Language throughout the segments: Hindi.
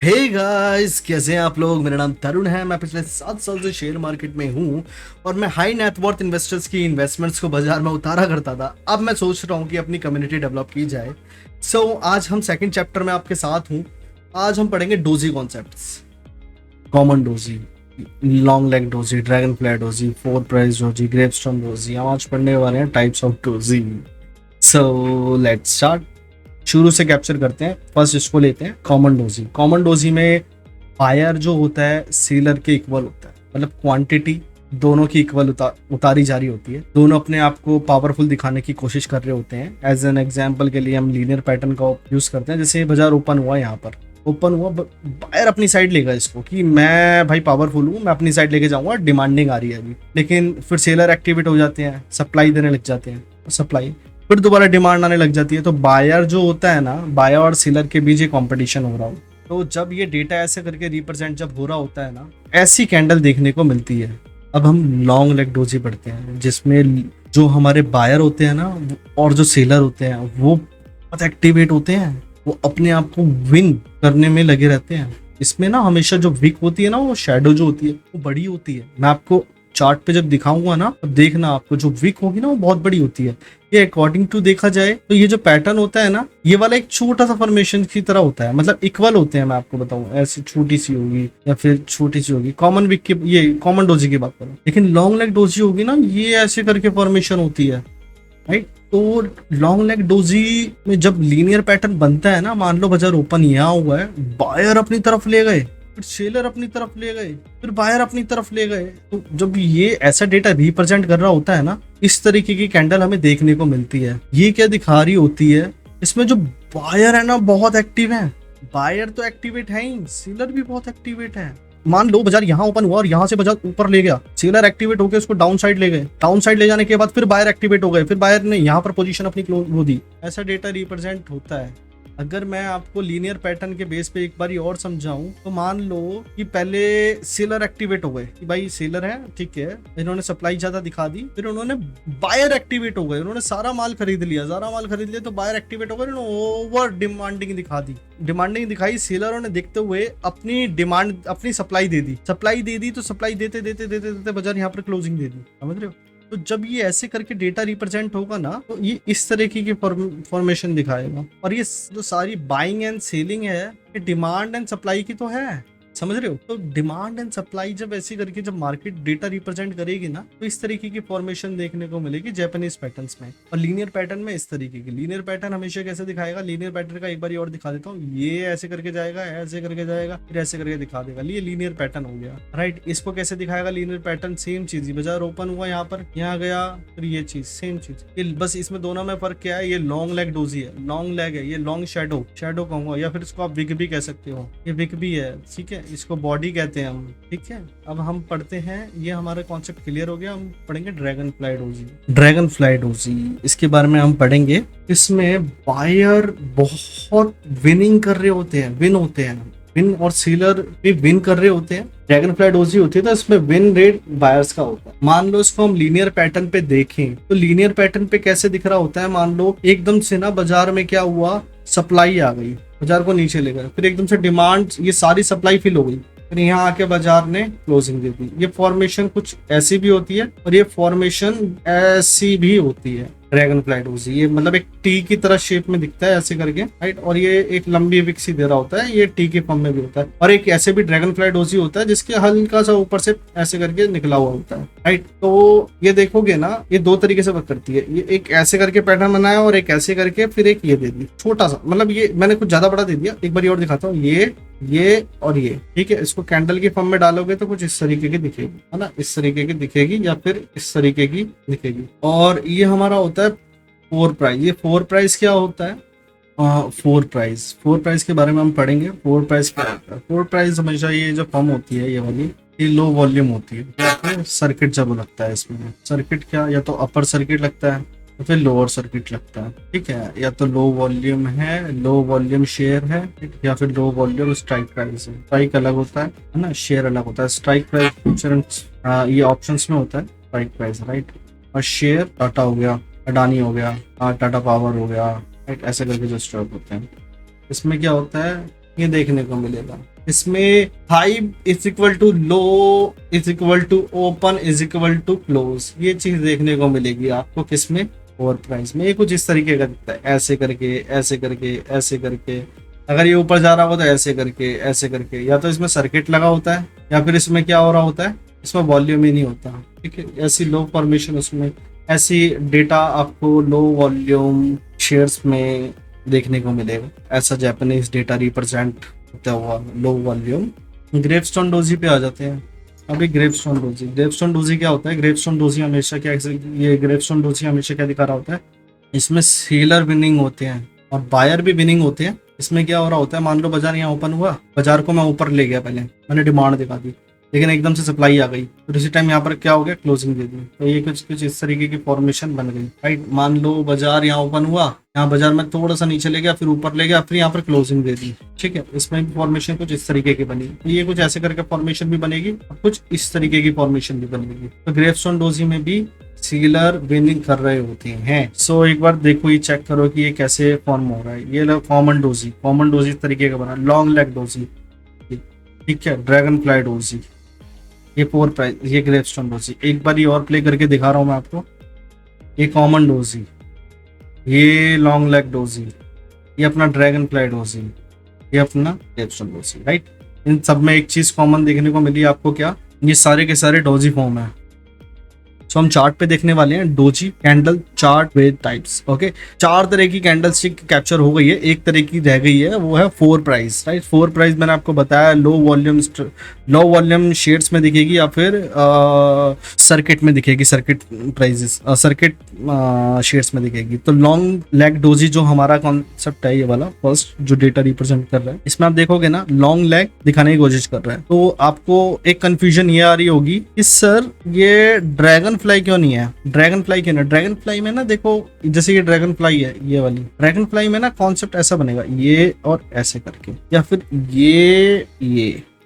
हे गाइस, कैसे हैं आप लोग। मेरा नाम तरुण है। मैं पिछले 7 साल से शेयर मार्केट में हूँ और मैं हाई नेटवर्थ इन्वेस्टर्स की इन्वेस्टमेंट्स को बाजार में उतारा करता था। अब मैं सोच रहा हूँ कि अपनी कम्युनिटी डेवलप की जाए। आज हम सेकंड चैप्टर में आपके साथ हूँ। आज हम पढ़ेंगे doji concepts, common doji, long leg doji, dragonfly doji, four price doji, gravestone doji. हम आज पढ़ने वाले हैं types of doji. So let's start. शुरू से कैप्चर करते हैं। फर्स्ट इसको लेते हैं कॉमन डोजी। कॉमन डोजी में बायर जो होता है सेलर के इक्वल होता है, मतलब क्वांटिटी दोनों की इक्वल उतारी जा रही होती है। दोनों अपने आप को पावरफुल दिखाने की कोशिश कर रहे होते हैं। एज एन एग्जांपल के लिए हम लीनियर पैटर्न का यूज करते हैं। जैसे बाजार ओपन हुआ, यहाँ पर ओपन हुआ, बायर अपनी साइड लेगा इसको कि मैं भाई पावरफुल हूँ, मैं अपनी साइड लेके जाऊंगा, डिमांडिंग आ रही है अभी। लेकिन फिर सेलर एक्टिवेट हो जाते हैं, सप्लाई देने लग जाते हैं, सप्लाई फिर दोबारा डिमांड आने लग जाती है। तो बायर जो होता है ना, बायर और सेलर के बीच एक कंपटीशन हो रहा हो। तो जब ये डेटा ऐसे करके रिप्रेजेंट जब हो रहा होता है ना, ऐसी कैंडल देखने को मिलती है। अब हम लॉन्ग लेग डोजी पढ़ते हैं, जिसमें जो हमारे बायर होते हैं ना और जो सेलर होते हैं वो बहुत एक्टिवेट होते हैं। वो अपने आप को विन करने में लगे रहते हैं। इसमें ना हमेशा जो वीक होती है ना, वो शेडो जो होती है वो बड़ी होती है। मैं आपको चार्ट पे जब दिखाऊंगा ना, तब देखना आपको जो वीक होगी ना वो बहुत बड़ी होती है। ये अकॉर्डिंग टू देखा जाए तो ये जो पैटर्न होता है ना, ये वाला एक छोटा सा फॉर्मेशन की तरह होता है, मतलब इक्वल होते हैं। मैं आपको बताऊं, ऐसी छोटी सी होगी या फिर छोटी सी होगी। कॉमन वीक की, ये कॉमन डोजी की बात करूं। लेकिन लॉन्ग लेग डोजी होगी ना, ये ऐसे करके फॉर्मेशन होती है, राइट। तो लॉन्ग लेग डोजी में जब लीनियर पैटर्न बनता है ना, मान लो बाजार ओपन यहाँ हुआ है, बायर अपनी तरफ ले गए, फिर सेलर अपनी तरफ ले गए, फिर बायर अपनी तरफ ले गए। तो जब ये ऐसा डेटा रिप्रेजेंट कर रहा होता है ना, इस तरीके की कैंडल हमें देखने को मिलती है। ये क्या दिखा रही होती है, इसमें जो बायर है ना बहुत एक्टिव है। बायर तो एक्टिवेट है ही, सेलर भी बहुत एक्टिवेट है। मान लो बाजार यहाँ ओपन हुआ और यहाँ से बाजार ऊपर ले गया, सेलर एक्टिवेट होकर उसको डाउन साइड ले गए। डाउन साइड ले जाने के बाद फिर बायर एक्टिवेट हो गए, फिर बायर ने यहाँ पर पोजीशन अपनी क्लोज हो दी। ऐसा डेटा रिप्रेजेंट होता है। अगर मैं आपको लीनियर पैटर्न के बेस पे एक बार और समझाऊं, तो मान लो कि पहले सेलर एक्टिवेट हो गए कि भाई सेलर है, ठीक है, इन्होंने सप्लाई ज्यादा दिखा दी। फिर उन्होंने बायर एक्टिवेट हो गए, उन्होंने सारा माल खरीद लिया, तो बायर एक्टिवेट हो गए, उन्होंने ओवर डिमांडिंग दिखा दी। डिमांडिंग दिखाई, सेलरों ने देखते हुए अपनी डिमांड, अपनी सप्लाई दे दी। तो सप्लाई देते देते देते देते बाजार यहाँ पर क्लोजिंग दे दी, समझ रहे हो। तो जब ये ऐसे करके डेटा रिप्रेजेंट होगा ना, तो ये इस तरीके की फॉर्मेशन दिखाएगा। और ये जो सारी बाइंग एंड सेलिंग है, ये डिमांड एंड सप्लाई की तो है, समझ रहे हो। तो डिमांड एंड सप्लाई जब ऐसी करके जब मार्केट डेटा रिप्रेजेंट करेगी ना, तो इस तरीके की फॉर्मेशन देखने को मिलेगी जापानीज पैटर्न्स में। और लीनियर पैटर्न में इस तरीके की। लीनियर पैटर्न हमेशा कैसे दिखाएगा, लीनियर पैटर्न का एक बार और दिखा देता हूँ। ये ऐसे करके जाएगा, ऐसे करके जाएगा, फिर ऐसे करके दिखा देगा। ये लीनियर पैटर्न हो गया, राइट। इसको कैसे दिखाएगा लीनियर पैटर्न, सेम चीज, बाजार ओपन हुआ यहाँ पर, यहाँ गया, फिर ये चीज, सेम चीज। ये बस इसमें दोनों में फर्क क्या है, ये लॉन्ग लेग डोजी है, लॉन्ग लेग है, ये लॉन्ग शैडो कहूंगा, या फिर इसको आप विक भी कह सकते हो। ये विक भी है, ठीक है, इसको बॉडी कहते हैं हम, ठीक है। अब हम पढ़ते हैं, ये हमारा कॉन्सेप्ट क्लियर हो गया। हम पढ़ेंगे dragon fly doji. Dragonfly doji, इसके बारे में हम पढ़ेंगे। इसमें बायर बहुत विनिंग कर रहे होते हैं, विन और सेलर भी विन कर रहे होते हैं। ड्रैगन फ्लाई डोजी होती है तो इसमें विन रेट बायर्स का होता है। मान लो इसको हम लीनियर पैटर्न पे देखें, तो लीनियर पैटर्न पे कैसे दिख रहा होता है। मान लो एकदम से ना बाजार में क्या हुआ, सप्लाई आ गई, बाजार को नीचे ले गया, फिर एकदम से डिमांड, ये सारी सप्लाई फिल हो गई, फिर यहाँ आके बाजार ने क्लोजिंग दे दी। ये फॉर्मेशन कुछ ऐसी भी होती है और ये फॉर्मेशन ऐसी भी होती है। ड्रैगन फ्लाई डोजी ये मतलब एक टी की तरह शेप में दिखता है ऐसे करके, राइट। और ये एक लंबी विक सी दे रहा होता है, ये टी के फॉर्म में भी होता है। और एक ऐसे भी ड्रैगन फ्लाई डोजी होता है जिसके हल्का सा ऊपर से ऐसे करके निकला हुआ होता है, राइट। तो ये देखोगे ना, ये दो तरीके से वर्क करती है। ये एक ऐसे करके पैटर्न बनाया और एक ऐसे करके, फिर एक ये दे दी छोटा सा, मतलब ये मैंने कुछ ज्यादा बड़ा दे दिया। एक बार और दिखाता हूँ, ये और ये, ठीक है। इसको कैंडल की फॉर्म में डालोगे तो कुछ इस तरीके की दिखेगी, है ना, इस तरीके की दिखेगी या फिर इस तरीके की दिखेगी। और ये हमारा होता है फोर प्राइस। ये फोर प्राइस क्या होता है, फोर प्राइस के बारे में हम पढ़ेंगे। फोर प्राइस क्या होता है, फोर प्राइस हमेशा ये जो फॉर्म होती है, ये वाली, ये लो वॉल्यूम होती है। सर्किट जब लगता है इसमें, सर्किट क्या, या तो अपर सर्किट लगता है या फिर लोअर सर्किट लगता है, ठीक है। या तो लो वॉल्यूम है, लो वॉल्यूम शेयर है, या फिर लो वॉल्यूम स्ट्राइक प्राइस है। स्ट्राइक अलग होता है ना, शेयर अलग होता है। स्ट्राइक प्राइस ये ऑप्शंस में होता है, स्ट्राइक प्राइस, राइट। और शेयर टाटा हो गया, अडानी हो गया, टाटा पावर हो गया, राइट। ऐसे करके जो स्टॉक होते हैं, इसमें क्या होता है, ये देखने को मिलेगा। इसमें high is equal to low is equal to open is equal to close, ये चीज देखने को मिलेगी आपको किसमें, ओवर प्राइस में। ये कुछ इस तरीके का दिखता है, ऐसे करके ऐसे करके ऐसे करके, अगर ये ऊपर जा रहा होगा तो ऐसे करके, या तो इसमें सर्किट लगा होता है या फिर इसमें क्या हो रहा होता है, इसमें वॉल्यूम ही नहीं होता। ठीक है, ऐसी लो फॉर्मेशन उसमें, ऐसी डेटा आपको लो वॉल्यूम शेयर्स में देखने को मिलेगा। ऐसा जापानीज डेटा रिप्रेजेंट होता हुआ लो वॉल्यूम। ग्रेवस्टोन डोजी पे आ जाते हैं। अभी ग्रेवस्टोन डोजी क्या होता है? ग्रेवस्टोन डोजी हमेशा क्या, ये ग्रेवस्टोन डोजी हमेशा क्या दिखा रहा होता है, इसमें सेलर विनिंग होते हैं और बायर भी विनिंग होते हैं। इसमें क्या हो रहा होता है, मान लो बाजार यहाँ ओपन हुआ, बाजार को मैं ऊपर ले गया, पहले मैंने डिमांड दिखा दी, लेकिन एकदम से सप्लाई आ गई, तो उसी टाइम यहाँ पर क्या हो गया, क्लोजिंग दे दी। तो ये कुछ इस तरीके की फॉर्मेशन बन गई, राइट। मान लो बाजार यहाँ ओपन हुआ, यहाँ बाजार में थोड़ा सा नीचे ले गया, फिर ऊपर ले गया, फिर यहाँ पर क्लोजिंग दे दी। ठीक है, इसमें भी फॉर्मेशन कुछ इस तरीके की बनी। तो ये कुछ ऐसे करके फॉर्मेशन भी बनेगी, कुछ इस तरीके की फॉर्मेशन भी बनेगी। तो ग्रेवस्टोन डोजी में भी सीलर विनिंग कर रहे होते हैं। सो एक बार देखो, ये चेक करो कि ये कैसे फॉर्म हो रहा है। ये कॉमन डोजी इस तरीके का बना, लॉन्ग लेग डोजी, ठीक है, ड्रैगन फ्लाई डोजी, ये फोर प्राइस, ये ग्रेवस्टोन डोजी। एक बार ये और प्ले करके दिखा रहा हूं मैं आपको। ये कॉमन डोजी, ये लॉन्ग लेग डोजी, ये अपना ड्रैगन फ्लाई डोजी, ये अपना ग्रेवस्टोन डोजी, राइट। इन सब में एक चीज कॉमन देखने को मिली आपको, क्या, ये सारे के सारे डोजी फॉर्म है। सो हम चार्ट पे देखने वाले हैं doji candle chart with types. Okay, 4 तरह की कैंडल स्टिक कैप्चर हो गई है, एक तरह की रह गई है, वो है 4 प्राइस, राइट। 4 प्राइस मैंने आपको बताया, लो वॉल्यूम शेड्स में दिखेगी या फिर सर्किट में दिखेगी, सर्किट प्राइजेस सर्किट शेड्स में दिखेगी। तो लॉन्ग लेग डोजी जो हमारा कॉन्सेप्ट है, ये वाला फर्स्ट जो डेटा रिप्रेजेंट कर रहा है, इसमें आप देखोगे ना लॉन्ग लेग दिखाने की कोशिश कर रहा है, तो आपको एक कंफ्यूजन ये आ रही होगी कि सर ये ड्रैगन फ्लाई क्यों नहीं है, ड्रैगन फ्लाई क्यों नहीं है। ड्रैगन फ्लाई में ना देखो, जैसे ये ड्रैगन फ्लाई है, ये वाली ड्रैगन फ्लाई में ना कॉन्सेप्ट ऐसा बनेगा, ये और ऐसे करके, या फिर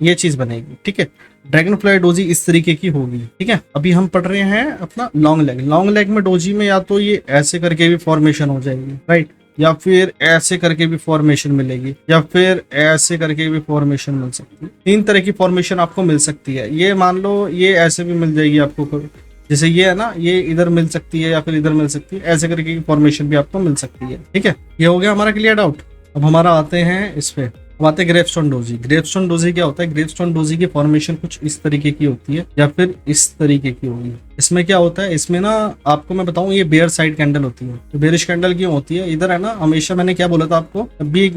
ये चीज बनेगी। ठीक है, ड्रैगन फ्लाई डोजी इस तरीके की होगी। ठीक है, अभी हम पढ़ रहे हैं अपना लॉन्ग लेग में डोजी में या तो ये ऐसे करके भी फॉर्मेशन हो जाएगी, राइट, या फिर ऐसे करके भी फॉर्मेशन मिलेगी, या फिर ऐसे करके भी फॉर्मेशन मिल सकती है। 3 तरह की फॉर्मेशन आपको मिल सकती है। ये मान लो ये ऐसे भी मिल जाएगी आपको, जैसे ये है ना, ये इधर मिल सकती है या फिर इधर मिल सकती है, ऐसे करके की फॉर्मेशन भी आपको मिल सकती है। ठीक है, ये हो गया हमारा क्लियर डाउट। अब हमारा आते हैं इस पे, अब आते हैं ग्रेवस्टोन डोजी। ग्रेवस्टोन डोजी क्या होता है? ग्रेवस्टोन डोजी की फॉर्मेशन कुछ इस तरीके की होती है या फिर इस तरीके की होगी। इसमें क्या होता है, इसमें ना आपको मैं बताऊं, ये बेयर साइड कैंडल होती है। तो बेरिश कैंडल क्यों होती है? इधर है ना, हमेशा मैंने क्या बोला था आपको, अभी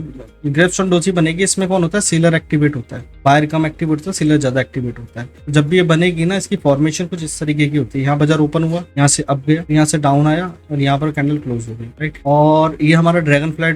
ग्रेवस्टोन डोजी बनेगी, इसमें कौन होता है, सीलर एक्टिवेट होता है, बायर कम एक्टिवेट होता है, सीलर ज्यादा एक्टिवेट होता है। जब भी ये बनेगी ना, इसकी फॉर्मेशन कुछ इस तरीके की होती है। यहाँ बाजार ओपन हुआ, यहाँ से अप गया, यहाँ से डाउन आया और यहाँ पर कैंडल क्लोज हो गई, राइट। और ये हमारा ड्रैगन फ्लाई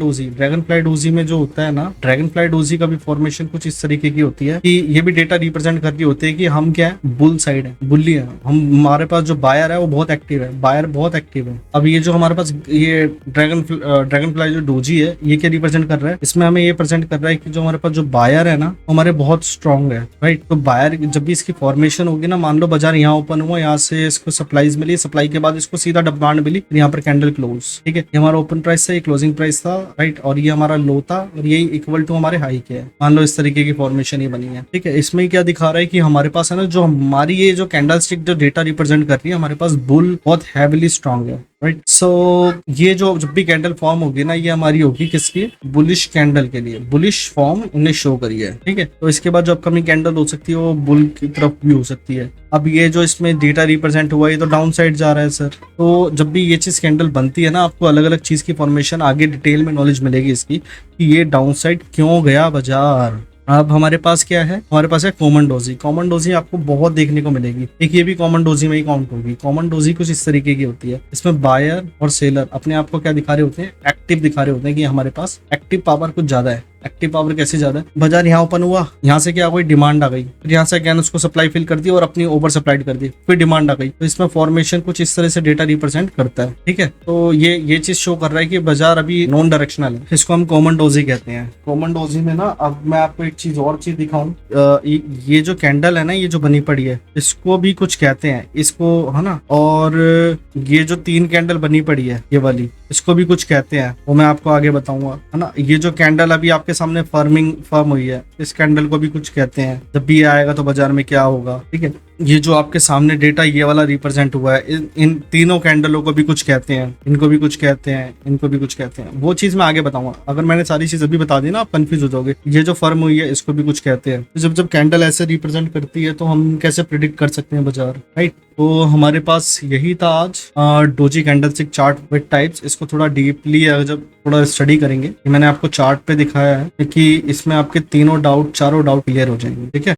डोजी में जो होता है ना, ड्रैगन फ्लाई डोजी का भी फॉर्मेशन कुछ इस तरीके की होती है कि ये भी डेटा रिप्रेजेंट करती होती है कि हम क्या है, बुल साइड है, बुल्ली है। हमारे पास जो बायर है वो बहुत एक्टिव है, बायर बहुत एक्टिव है। अब ये जो हमारे पास ये ड्रैगन फ्लाई जो डोजी है, ये क्या रिप्रेजेंट कर रहा है, इसमें हमें ये प्रेजेंट कर रहा है कि जो हमारे पास जो बायर है ना, हमारे बहुत स्ट्रॉन्ग है, राइट। तो बायर जब भी इसकी फॉर्मेशन होगी ना, मान लो बाजार यहाँ ओपन हुआ, यहाँ से इसको सप्लाईज मिली, सप्लाई के बाद इसको सीधा डिमांड मिली, यहाँ पर कैंडल क्लोज। ठीक है, ये हमारा ओपन प्राइस था, ये क्लोजिंग प्राइस था, राइट, और ये हमारा लो था और ये इक्वल टू हमारे हाई के है। मान लो इस तरीके की फॉर्मेशन ये बनी है। ठीक है, इसमें क्या दिखा रहा है कि हमारे पास है ना, जो हमारी ये जो कैंडल स्टिक जो डेटा रिप्रेजेंट कर रही है, हमारे पास बुल बहुत हैविली स्ट्रॉन्ग है, राइट। सो ये जो जब भी कैंडल फॉर्म होगी ना, ये हमारी होगी किसकी, बुलिश कैंडल के लिए, बुलिश फॉर्म उन्हें शो करी है। ठीक है, तो इसके बाद जो अपकमिंग कैंडल हो सकती है वो बुल की तरफ भी हो सकती है। अब ये जो इसमें डेटा रिप्रेजेंट हुआ, ये तो डाउन साइड जा रहा है सर। तो जब भी ये चीज कैंडल बनती है ना, आपको अलग अलग चीज की फॉर्मेशन आगे डिटेल में नॉलेज मिलेगी इसकी कि ये डाउन साइड क्यों गया बाजार। अब हमारे पास क्या है, हमारे पास है कॉमन डोजी आपको बहुत देखने को मिलेगी। एक ये भी कॉमन डोजी में ही काउंट होगी। कॉमन डोजी कुछ इस तरीके की होती है, इसमें बायर और सेलर अपने आप को क्या दिखा रहे होते हैं, एक्टिव दिखा रहे होते हैं कि हमारे पास एक्टिव पावर कुछ ज्यादा है। एक्टिव पावर कैसे ज्यादा है, बाजार यहाँ ओपन हुआ, यहाँ से क्या कोई डिमांड आ गई, फिर यहाँ से अगेन उसको सप्लाई फिल कर दी और अपनी ओवर सप्लाइड कर दी, फिर डिमांड आ गई। तो इसमें फॉर्मेशन कुछ इस तरह से डेटा रिप्रेजेंट करता है। ठीक है, तो ये चीज शो कर रहा है कि बाजार अभी नॉन डायरेक्शनल है। इसको हम कॉमन डोजी कहते हैं। कॉमन डोजी में ना, अब मैं आपको एक चीज और चीज दिखाऊं, ये जो कैंडल है ना, ये जो बनी पड़ी है, इसको भी कुछ कहते हैं इसको, है ना। और ये जो 3 कैंडल बनी पड़ी है, ये वाली, इसको भी कुछ कहते हैं, वो मैं आपको आगे बताऊंगा, है ना। ये जो कैंडल अभी आपके सामने फर्म हुई है, इस कैंडल को भी कुछ कहते हैं। जब भी ये आएगा तो बाजार में क्या होगा, ठीक है। ये जो आपके सामने डेटा ये वाला रिप्रेजेंट हुआ है, इन तीनों कैंडलों को भी कुछ कहते हैं, इनको भी कुछ कहते हैं, इनको भी कुछ कहते हैं। वो चीज मैं आगे बताऊंगा। अगर मैंने सारी चीज अभी बता दी ना, आप कंफ्यूज हो जाओगे। ये जो फर्म हुई है इसको भी कुछ कहते हैं। तो जब जब कैंडल ऐसे रिप्रेजेंट करती है तो हम कैसे प्रिडिक्ट कर सकते हैं बाजार, राइट। तो हमारे पास यही था आज doji candlestick chart with types. इसको थोड़ा डीपली जब थोड़ा स्टडी करेंगे, मैंने आपको चार्ट पे दिखाया है कि इसमें आपके तीनों डाउट, चारों डाउट क्लियर हो जाएंगे, ठीक है।